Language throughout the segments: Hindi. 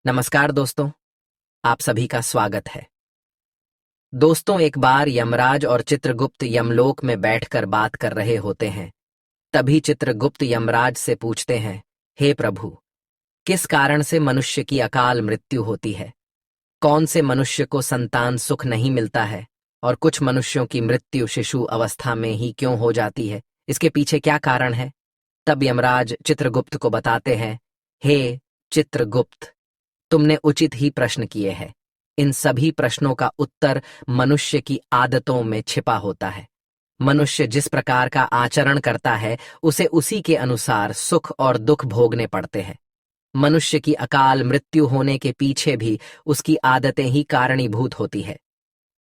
नमस्कार दोस्तों, आप सभी का स्वागत है। दोस्तों, एक बार यमराज और चित्रगुप्त यमलोक में बैठकर बात कर रहे होते हैं। तभी चित्रगुप्त यमराज से पूछते हैं, हे प्रभु, किस कारण से मनुष्य की अकाल मृत्यु होती है? कौन से मनुष्य को संतान सुख नहीं मिलता है और कुछ मनुष्यों की मृत्यु शिशु अवस्था में ही क्यों हो जाती है? इसके पीछे क्या कारण है? तब यमराज चित्रगुप्त को बताते हैं, हे चित्रगुप्त, तुमने उचित ही प्रश्न किए हैं। इन सभी प्रश्नों का उत्तर मनुष्य की आदतों में छिपा होता है। मनुष्य जिस प्रकार का आचरण करता है, उसे उसी के अनुसार सुख और दुख भोगने पड़ते हैं। मनुष्य की अकाल मृत्यु होने के पीछे भी उसकी आदतें ही कारणीभूत होती है।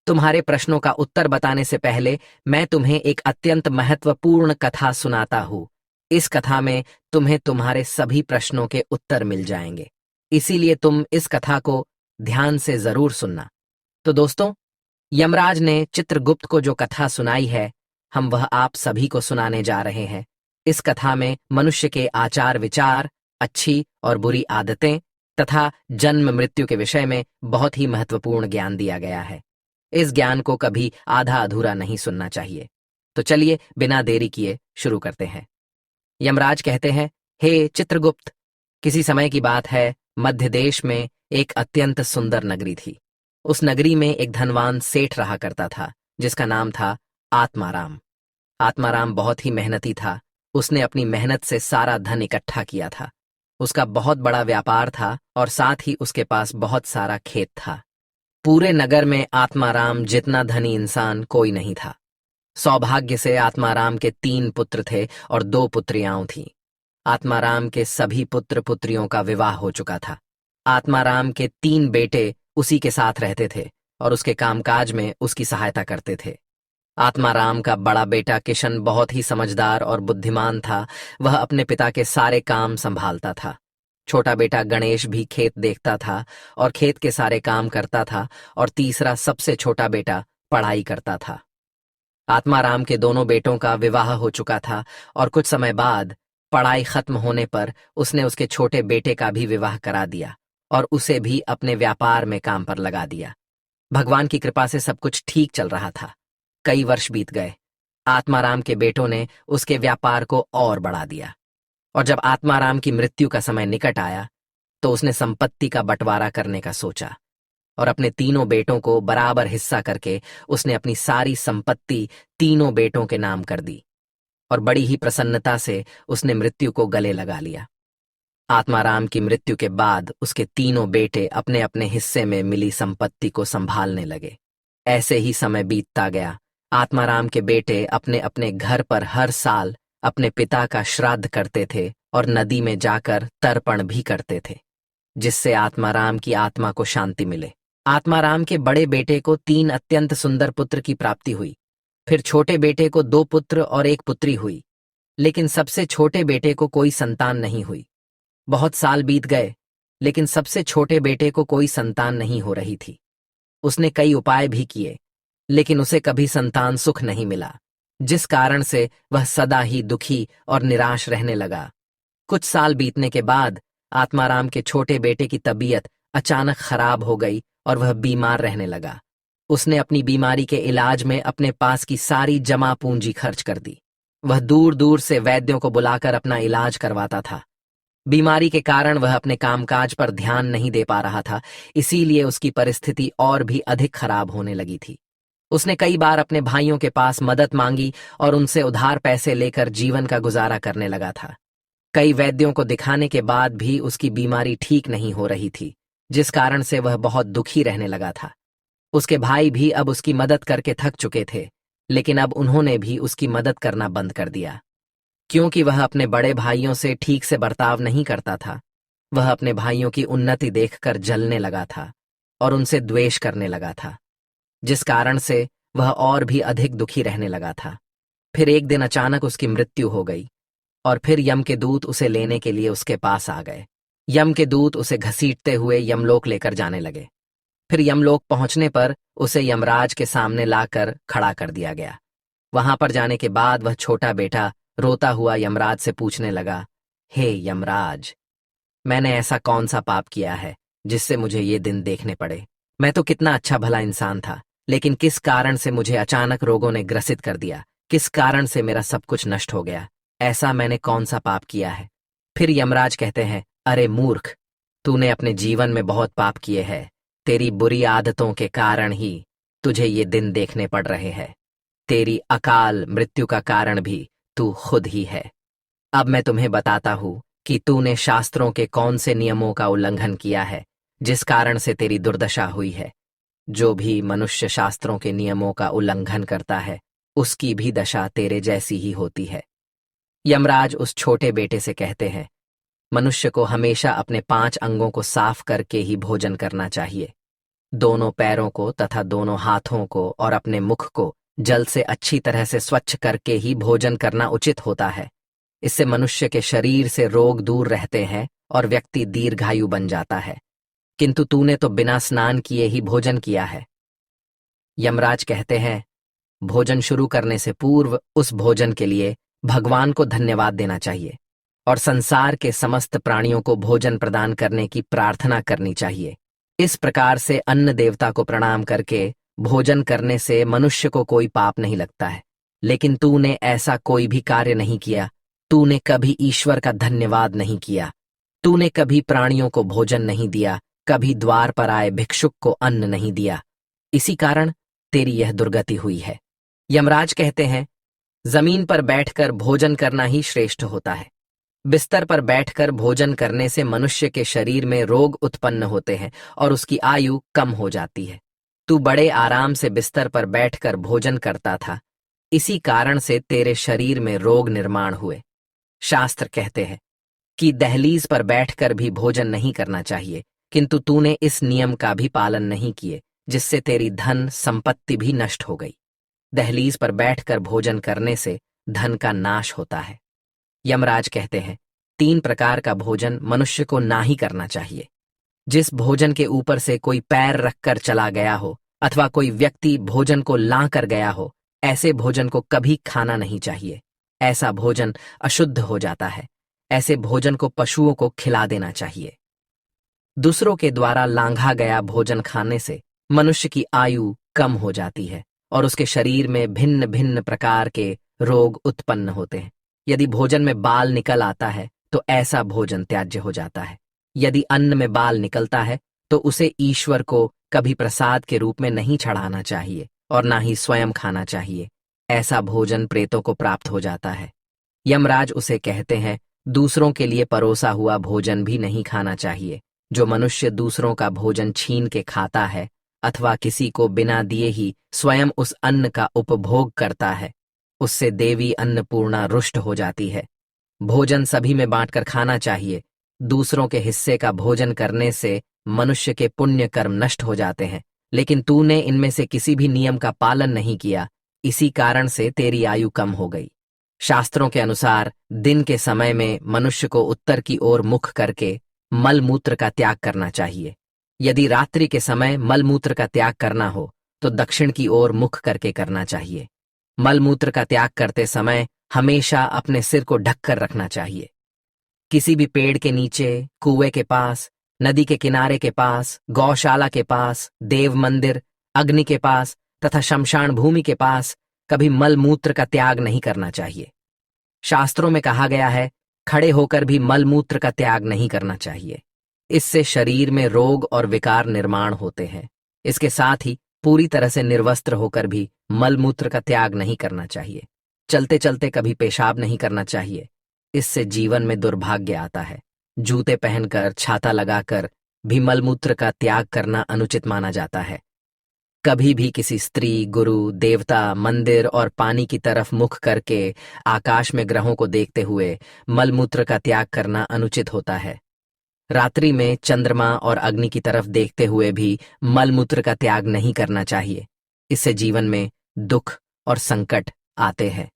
तुम्हारे प्रश्नों का उत्तर बताने से पहले मैं तुम्हें एक अत्यंत महत्वपूर्ण कथा सुनाता हूँ। इस कथा में तुम्हें तुम्हारे सभी प्रश्नों के उत्तर मिल जाएंगे। इसीलिए तुम इस कथा को ध्यान से जरूर सुनना। तो दोस्तों, यमराज ने चित्रगुप्त को जो कथा सुनाई है, हम वह आप सभी को सुनाने जा रहे हैं। इस कथा में मनुष्य के आचार विचार, अच्छी और बुरी आदतें तथा जन्म मृत्यु के विषय में बहुत ही महत्वपूर्ण ज्ञान दिया गया है। इस ज्ञान को कभी आधा अधूरा नहीं सुनना चाहिए। तो चलिए बिना देरी किए शुरू करते हैं। यमराज कहते हैं, हे चित्रगुप्त, किसी समय की बात है, मध्य देश में एक अत्यंत सुंदर नगरी थी। उस नगरी में एक धनवान सेठ रहा करता था, जिसका नाम था आत्माराम। आत्माराम बहुत ही मेहनती था। उसने अपनी मेहनत से सारा धन इकट्ठा किया था। उसका बहुत बड़ा व्यापार था और साथ ही उसके पास बहुत सारा खेत था। पूरे नगर में आत्माराम जितना धनी इंसान कोई नहीं था। सौभाग्य से आत्माराम के 3 पुत्र थे और 2 पुत्रियां थीं। आत्माराम के सभी पुत्र पुत्रियों का विवाह हो चुका था। आत्माराम के 3 बेटे उसी के साथ रहते थे और उसके कामकाज में उसकी सहायता करते थे। आत्माराम का बड़ा बेटा किशन बहुत ही समझदार और बुद्धिमान था। वह अपने पिता के सारे काम संभालता था। छोटा बेटा गणेश भी खेत देखता था और खेत के सारे काम करता था। और तीसरा सबसे छोटा बेटा पढ़ाई करता था। आत्माराम के दोनों बेटों का विवाह हो चुका था और कुछ समय बाद पढ़ाई खत्म होने पर उसने उसके छोटे बेटे का भी विवाह करा दिया और उसे भी अपने व्यापार में काम पर लगा दिया। भगवान की कृपा से सब कुछ ठीक चल रहा था। कई वर्ष बीत गए। आत्माराम के बेटों ने उसके व्यापार को और बढ़ा दिया और जब आत्माराम की मृत्यु का समय निकट आया तो उसने संपत्ति का बंटवारा करने का सोचा और अपने तीनों बेटों को बराबर हिस्सा करके उसने अपनी सारी संपत्ति तीनों बेटों के नाम कर दी और बड़ी ही प्रसन्नता से उसने मृत्यु को गले लगा लिया। आत्माराम की मृत्यु के बाद उसके तीनों बेटे अपने अपने हिस्से में मिली संपत्ति को संभालने लगे। ऐसे ही समय बीतता गया। आत्माराम के बेटे अपने अपने घर पर हर साल अपने पिता का श्राद्ध करते थे और नदी में जाकर तर्पण भी करते थे, जिससे आत्माराम की आत्मा को शांति मिले। आत्माराम के बड़े बेटे को 3 अत्यंत सुंदर पुत्र की प्राप्ति हुई। फिर छोटे बेटे को 2 पुत्र और 1 पुत्री हुई, लेकिन सबसे छोटे बेटे को कोई संतान नहीं हुई। बहुत साल बीत गए, लेकिन सबसे छोटे बेटे को कोई संतान नहीं हो रही थी। उसने कई उपाय भी किए, लेकिन उसे कभी संतान सुख नहीं मिला, जिस कारण से वह सदा ही दुखी और निराश रहने लगा। कुछ साल बीतने के बाद आत्माराम के छोटे बेटे की तबीयत अचानक खराब हो गई और वह बीमार रहने लगा। उसने अपनी बीमारी के इलाज में अपने पास की सारी जमा पूंजी खर्च कर दी। वह दूर दूर से वैद्यों को बुलाकर अपना इलाज करवाता था। बीमारी के कारण वह अपने कामकाज पर ध्यान नहीं दे पा रहा था, इसीलिए उसकी परिस्थिति और भी अधिक खराब होने लगी थी। उसने कई बार अपने भाइयों के पास मदद मांगी और उनसे उधार पैसे लेकर जीवन का गुजारा करने लगा था। कई वैद्यों को दिखाने के बाद भी उसकी बीमारी ठीक नहीं हो रही थी, जिस कारण से वह बहुत दुखी रहने लगा था। उसके भाई भी अब उसकी मदद करके थक चुके थे, लेकिन अब उन्होंने भी उसकी मदद करना बंद कर दिया, क्योंकि वह अपने बड़े भाइयों से ठीक से बर्ताव नहीं करता था। वह अपने भाइयों की उन्नति देखकर जलने लगा था और उनसे द्वेष करने लगा था, जिस कारण से वह और भी अधिक दुखी रहने लगा था। फिर एक दिन अचानक उसकी मृत्यु हो गई और फिर यम के दूत उसे लेने के लिए उसके पास आ गए। यम के दूत उसे घसीटते हुए यमलोक लेकर जाने लगे। फिर यमलोक पहुंचने पर उसे यमराज के सामने लाकर खड़ा कर दिया गया। वहां पर जाने के बाद वह छोटा बेटा रोता हुआ यमराज से पूछने लगा, हे यमराज, मैंने ऐसा कौन सा पाप किया है जिससे मुझे ये दिन देखने पड़े। मैं तो कितना अच्छा भला इंसान था, लेकिन किस कारण से मुझे अचानक रोगों ने ग्रसित कर दिया, किस कारण से मेरा सब कुछ नष्ट हो गया। ऐसा मैंने कौन सा पाप किया है? फिर यमराज कहते हैं, अरे मूर्ख, तूने अपने जीवन में बहुत पाप किए हैं। तेरी बुरी आदतों के कारण ही तुझे ये दिन देखने पड़ रहे हैं। तेरी अकाल मृत्यु का कारण भी तू खुद ही है। अब मैं तुम्हें बताता हूं कि तूने शास्त्रों के कौन से नियमों का उल्लंघन किया है, जिस कारण से तेरी दुर्दशा हुई है। जो भी मनुष्य शास्त्रों के नियमों का उल्लंघन करता है, उसकी भी दशा तेरे जैसी ही होती है। यमराज उस छोटे बेटे से कहते हैं, मनुष्य को हमेशा अपने 5 अंगों को साफ करके ही भोजन करना चाहिए। दोनों पैरों को तथा दोनों हाथों को और अपने मुख को जल से अच्छी तरह से स्वच्छ करके ही भोजन करना उचित होता है। इससे मनुष्य के शरीर से रोग दूर रहते हैं और व्यक्ति दीर्घायु बन जाता है। किंतु तूने तो बिना स्नान किए ही भोजन किया है। यमराज कहते हैं, भोजन शुरू करने से पूर्व उस भोजन के लिए भगवान को धन्यवाद देना चाहिए और संसार के समस्त प्राणियों को भोजन प्रदान करने की प्रार्थना करनी चाहिए। इस प्रकार से अन्न देवता को प्रणाम करके भोजन करने से मनुष्य को कोई पाप नहीं लगता है। लेकिन तूने ऐसा कोई भी कार्य नहीं किया। तूने कभी ईश्वर का धन्यवाद नहीं किया। तूने कभी प्राणियों को भोजन नहीं दिया, कभी द्वार पर आए भिक्षुक को अन्न नहीं दिया। इसी कारण तेरी यह दुर्गति हुई है। यमराज कहते हैं, जमीन पर बैठकर भोजन करना ही श्रेष्ठ होता है। बिस्तर पर बैठकर भोजन करने से मनुष्य के शरीर में रोग उत्पन्न होते हैं और उसकी आयु कम हो जाती है। तू बड़े आराम से बिस्तर पर बैठकर भोजन करता था, इसी कारण से तेरे शरीर में रोग निर्माण हुए। शास्त्र कहते हैं कि दहलीज पर बैठकर भी भोजन नहीं करना चाहिए, किंतु तूने इस नियम का भी पालन नहीं किए, जिससे तेरी धन संपत्ति भी नष्ट हो गई। दहलीज पर बैठकर भोजन करने से धन का नाश होता है। यमराज कहते हैं, 3 प्रकार का भोजन मनुष्य को ना ही करना चाहिए। जिस भोजन के ऊपर से कोई पैर रखकर चला गया हो अथवा कोई व्यक्ति भोजन को लां कर गया हो, ऐसे भोजन को कभी खाना नहीं चाहिए। ऐसा भोजन अशुद्ध हो जाता है। ऐसे भोजन को पशुओं को खिला देना चाहिए। दूसरों के द्वारा लांघा गया भोजन खाने से मनुष्य की आयु कम हो जाती है और उसके शरीर में भिन्न भिन्न प्रकार के रोग उत्पन्न होते हैं। यदि भोजन में बाल निकल आता है तो ऐसा भोजन त्याज्य हो जाता है। यदि अन्न में बाल निकलता है तो उसे ईश्वर को कभी प्रसाद के रूप में नहीं चढ़ाना चाहिए और ना ही स्वयं खाना चाहिए। ऐसा भोजन प्रेतों को प्राप्त हो जाता है। यमराज उसे कहते हैं, दूसरों के लिए परोसा हुआ भोजन भी नहीं खाना चाहिए। जो मनुष्य दूसरों का भोजन छीन के खाता है अथवा किसी को बिना दिए ही स्वयं उस अन्न का उपभोग करता है, उससे देवी अन्नपूर्णा रुष्ट हो जाती है। भोजन सभी में बांटकर खाना चाहिए। दूसरों के हिस्से का भोजन करने से मनुष्य के पुण्य कर्म नष्ट हो जाते हैं, लेकिन तूने इनमें से किसी भी नियम का पालन नहीं किया, इसी कारण से तेरी आयु कम हो गई। शास्त्रों के अनुसार दिन के समय में मनुष्य को उत्तर की ओर मुख करके मल मूत्र का त्याग करना चाहिए। यदि रात्रि के समय मल मूत्र का त्याग करना हो तो दक्षिण की ओर मुख करके करना चाहिए। मल मूत्र का त्याग करते समय हमेशा अपने सिर को ढककर रखना चाहिए। किसी भी पेड़ के नीचे, कुएं के पास, नदी के किनारे के पास, गौशाला के पास, देव मंदिर, अग्नि के पास तथा शमशान भूमि के पास कभी मल मूत्र का त्याग नहीं करना चाहिए। शास्त्रों में कहा गया है, खड़े होकर भी मल मूत्र का त्याग नहीं करना चाहिए। इससे शरीर में रोग और विकार निर्माण होते हैं। इसके साथ ही पूरी तरह से निर्वस्त्र होकर भी मल मूत्र का त्याग नहीं करना चाहिए। चलते चलते कभी पेशाब नहीं करना चाहिए। इससे जीवन में दुर्भाग्य आता है। जूते पहनकर, छाता लगाकर भी मलमूत्र का त्याग करना अनुचित माना जाता है। कभी भी किसी स्त्री, गुरु, देवता, मंदिर और पानी की तरफ मुख करके आकाश में ग्रहों को देखते हुए मलमूत्र का त्याग करना अनुचित होता है। रात्रि में चंद्रमा और अग्नि की तरफ देखते हुए भी मलमूत्र का त्याग नहीं करना चाहिए। इससे जीवन में दुख और संकट आते हैं।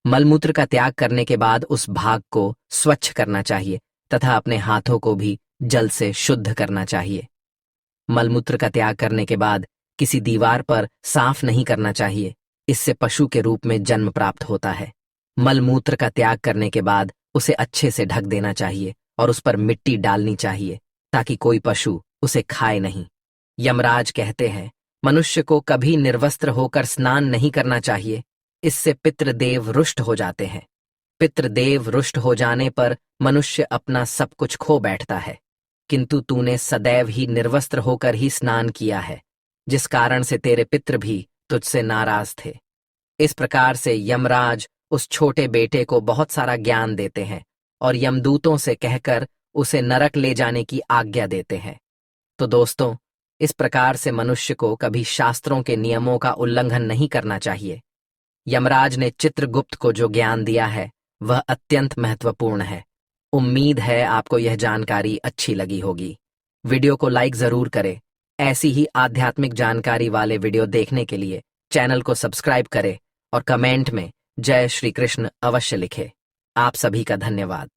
मलमूत्र का त्याग करने के बाद उस भाग को स्वच्छ करना चाहिए तथा अपने हाथों को भी जल से शुद्ध करना चाहिए। मलमूत्र का त्याग करने के बाद किसी दीवार पर साफ नहीं करना चाहिए। इससे पशु के रूप में जन्म प्राप्त होता है। मलमूत्र का त्याग करने के बाद उसे अच्छे से ढक देना चाहिए और उस पर मिट्टी डालनी चाहिए। ताकि कोई पशु उसे खाए नहीं। यमराज कहते हैं, मनुष्य को कभी निर्वस्त्र होकर स्नान नहीं करना चाहिए, इससे पितृदेव रुष्ट हो जाते हैं। पितृदेव रुष्ट हो जाने पर मनुष्य अपना सब कुछ खो बैठता है। किंतु तूने सदैव ही निर्वस्त्र होकर ही स्नान किया है, जिस कारण से तेरे पितृ भी तुझसे नाराज थे। इस प्रकार से यमराज उस छोटे बेटे को बहुत सारा ज्ञान देते हैं और यमदूतों से कहकर उसे नरक ले जाने की आज्ञा देते हैं। तो दोस्तों, इस प्रकार से मनुष्य को कभी शास्त्रों के नियमों का उल्लंघन नहीं करना चाहिए। यमराज ने चित्रगुप्त को जो ज्ञान दिया है वह अत्यंत महत्वपूर्ण है। उम्मीद है आपको यह जानकारी अच्छी लगी होगी। वीडियो को लाइक जरूर करें। ऐसी ही आध्यात्मिक जानकारी वाले वीडियो देखने के लिए चैनल को सब्सक्राइब करें और कमेंट में जय श्री कृष्ण अवश्य लिखें। आप सभी का धन्यवाद।